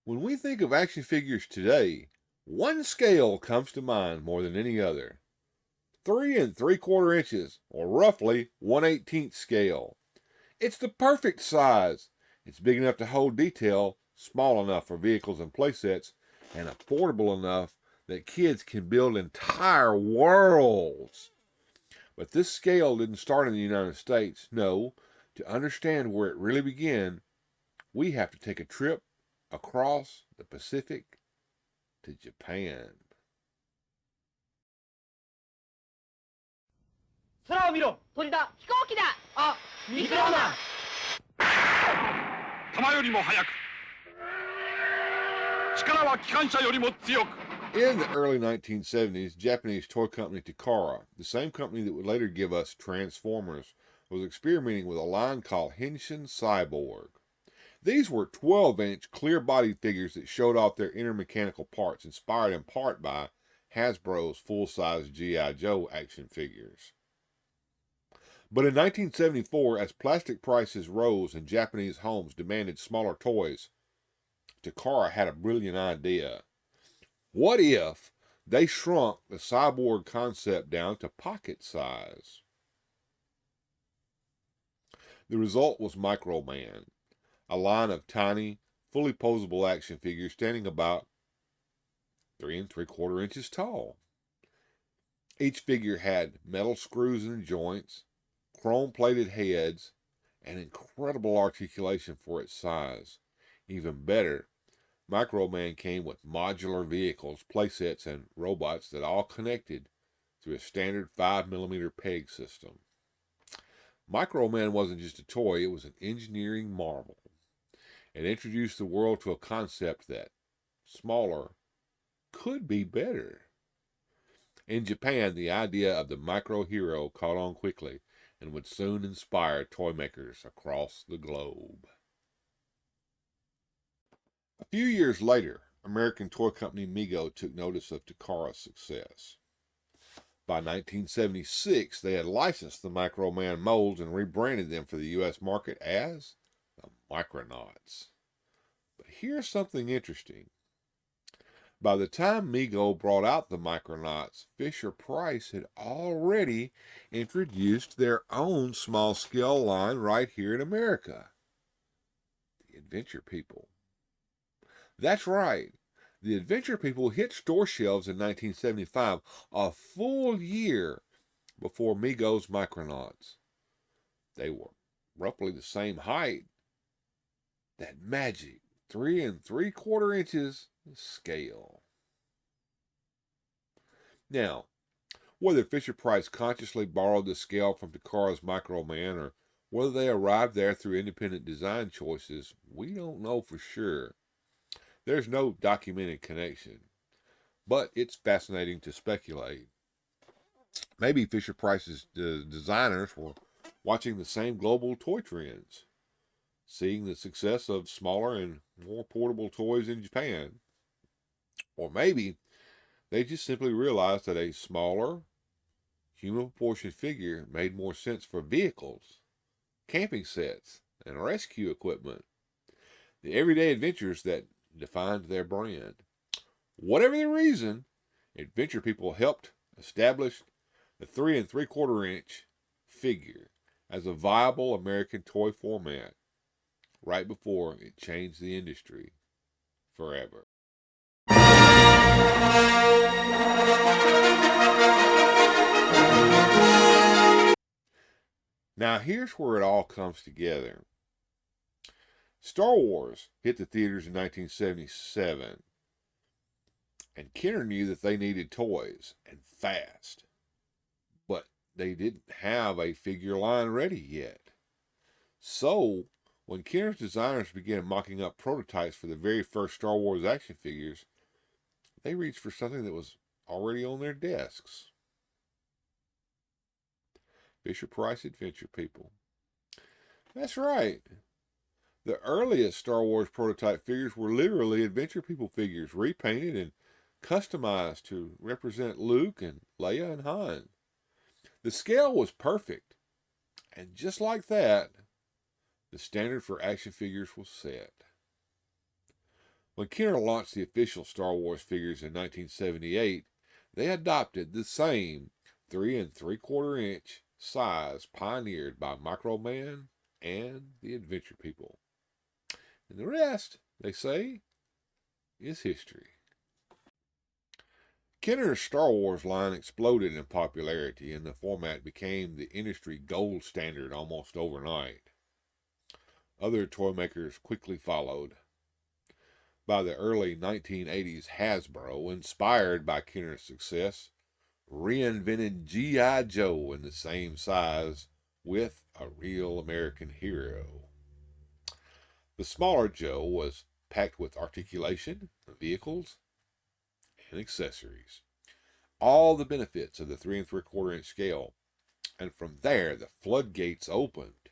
When we think of action figures today, one scale comes to mind more than any other. 3 3/4 inches, or roughly 1/18 scale. It's the perfect size. It's big enough to hold detail, small enough for vehicles and playsets, and affordable enough that kids can build entire worlds. But this scale didn't start in the United States. No, to understand where it really began, we have to take a trip across the Pacific to Japan. 空を見ろ、鳥だ、飛行機だ。あ、ミクローマン。弾よりも速く、力は機関車よりも強く。 In the early 1970s, Japanese toy company Takara, the same company that would later give us Transformers, was experimenting with a line called Henshin Cyborg. These were 12-inch clear-bodied figures that showed off their inner mechanical parts, inspired in part by Hasbro's full-size G.I. Joe action figures. But in 1974, as plastic prices rose and Japanese homes demanded smaller toys, Takara had a brilliant idea. What if they shrunk the cyborg concept down to pocket size? The result was Microman, a line of tiny, fully posable action figures standing about 3 3/4 inches tall. Each figure had metal screws and joints, chrome-plated heads, and incredible articulation for its size. Even better, Microman came with modular vehicles, playsets, and robots that all connected through a standard 5mm peg system. Microman wasn't just a toy, it was an engineering marvel. It introduced the world to a concept that smaller could be better. In Japan, the idea of the micro hero caught on quickly and would soon inspire toy makers across the globe. A few years later, American toy company Mego took notice of Takara's success. By 1976, they had licensed the Microman molds and rebranded them for the U.S. market as the Micronauts. But here's something interesting. By the time Mego brought out the Micronauts, Fisher-Price had already introduced their own small-scale line right here in America. The Adventure People. That's right. The Adventure People hit store shelves in 1975, a full year before Mego's Micronauts. They were roughly the same height. That magic 3 3/4 inches scale. Now, whether Fisher-Price consciously borrowed the scale from Takara's Microman or whether they arrived there through independent design choices, we don't know for sure. There's no documented connection, but it's fascinating to speculate. Maybe Fisher-Price's designers were watching the same global toy trends, seeing the success of smaller and more portable toys in Japan. Or maybe they just simply realized that a smaller, human proportion figure made more sense for vehicles, camping sets, and rescue equipment. The everyday adventures that defined their brand. Whatever the reason, Adventure People helped establish the 3 3/4 inch figure as a viable American toy format right before it changed the industry forever. Now here's where it all comes together. Star Wars hit the theaters in 1977, and Kenner knew that they needed toys, and fast. But they didn't have a figure line ready yet. So, when Kenner's designers began mocking up prototypes for the very first Star Wars action figures, they reached for something that was already on their desks. Fisher-Price Adventure People. That's right. The earliest Star Wars prototype figures were literally Adventure People figures, repainted and customized to represent Luke and Leia and Han. The scale was perfect, and just like that, the standard for action figures was set. When Kenner launched the official Star Wars figures in 1978, they adopted the same 3 3/4 inch size pioneered by Microman and the Adventure People. And the rest, they say, is history. Kenner's Star Wars line exploded in popularity, and the format became the industry gold standard almost overnight. Other toy makers quickly followed. By the early 1980s, Hasbro, inspired by Kenner's success, reinvented G.I. Joe in the same size with a real American hero. The smaller Joe was packed with articulation, vehicles, and accessories. All the benefits of the 3 3/4 inch scale, and from there the floodgates opened.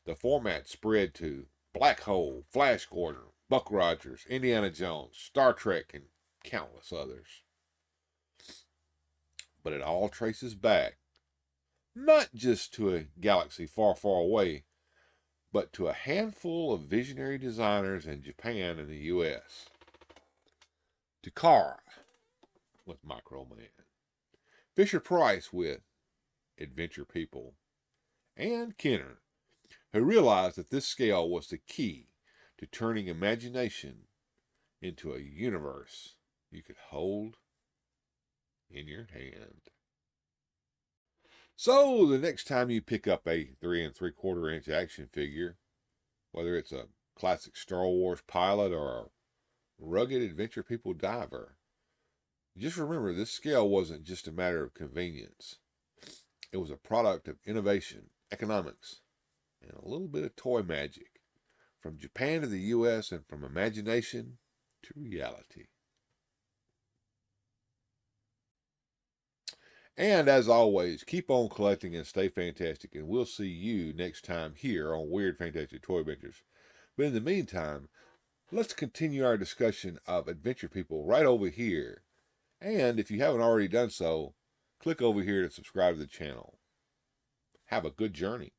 The format spread to Black Hole, Flash Gordon, Buck Rogers, Indiana Jones, Star Trek, and countless others. But it all traces back, not just to a galaxy far, far away, but to a handful of visionary designers in Japan and the U.S. Takara with Microman, Fisher-Price with Adventure People, and Kenner, who realized that this scale was the key to turning imagination into a universe you could hold in your hand. So the next time you pick up a 3 3/4 inch action figure, whether it's a classic Star Wars pilot or a rugged Adventure People diver, just remember this scale wasn't just a matter of convenience. It was a product of innovation, economics, and a little bit of toy magic, from Japan to the U.S. and from imagination to reality. And as always, keep on collecting and stay fantastic, and we'll see you next time here on Weird Fantastic Toy Adventures. But in the meantime, let's continue our discussion of Adventure People right over here. And if you haven't already done so, click over here to subscribe to the channel. Have a good journey.